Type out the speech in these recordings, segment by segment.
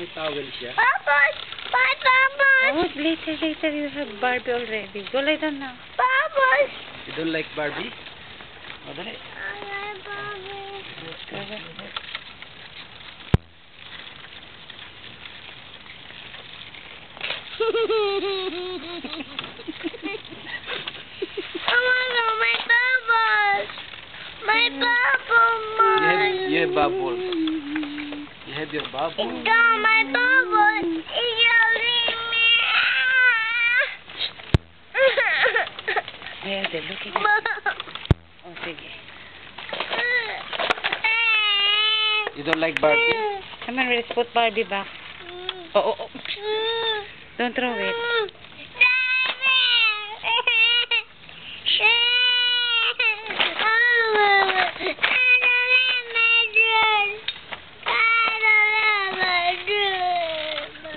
may towel siya. Bubbles! Bubbles! Oh, later you have Barbie already. Go lie down now. Bubbles! You don't like Barbie? O, dali. I like Barbie. I want my bubbles! My bubble! You have bubbles. You have your bubbles. Ikaw, my bubbles! Ikaw rin me! Ayan, they're looking at Oh, sige. You don't like Barbie? Come on, let's put Barbie back. Oh. Don't throw it.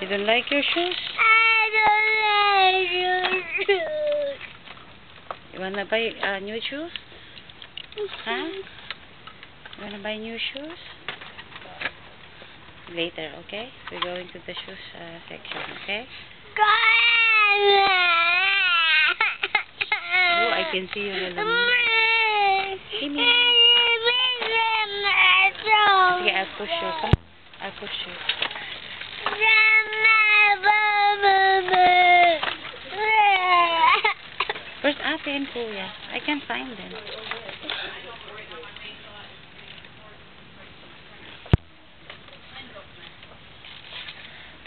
You don't like your shoes? I don't like your shoes. You wanna buy new shoes? Huh? You wanna buy new shoes? Later, okay? We're going to the shoes section, okay? Oh, I can see you lalamig. Give me. Sige, I'll push you. Come on. I'll push you. Where's Ate and Kuya? I can't find them.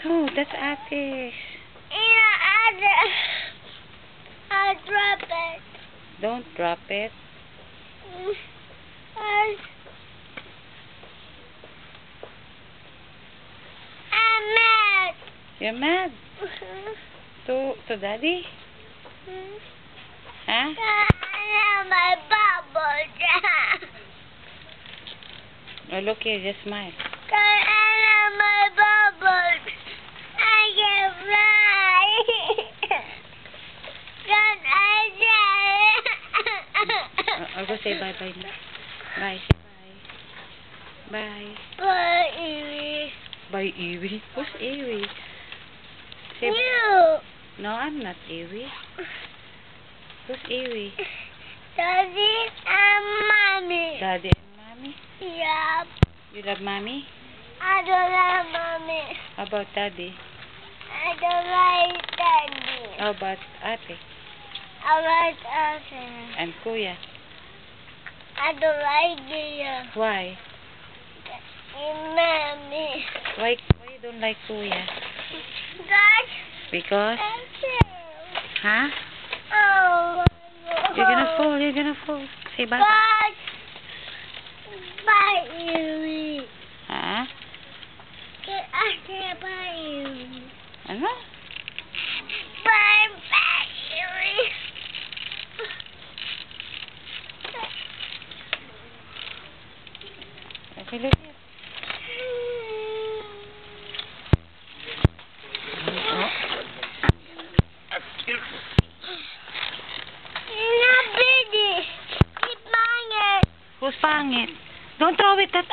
Oh, that's Ate's. I'll drop it. Don't drop it. I'm mad. You're mad? To Daddy? Huh? I have my bubble. Oh, look here, just smile. I have my bubble. I can fly. Can I'll go say bye-bye now. Bye. Say bye. Bye. Bye, Evie. Bye, Evie. Who's Evie? Say bye. You. No, I'm not Evie. Who's Evie? Daddy and Mommy. Daddy and Mommy? Yeah. You love Mommy? I don't like Mommy. How about Daddy? I don't like Daddy. How about Ate? I like Ate. And Kuya? I don't like you. Why? Mommy. Why you don't like Kuya? Dad. Because? Thank you. Huh? Oh. You're gonna fall. Say bye. Bye. Bye, Evie. Huh? I say bye, Evie. Ano? Bye, bye, Evie. Okay, look here. Not big. Keep buying it. Who's pangit? Don't throw it at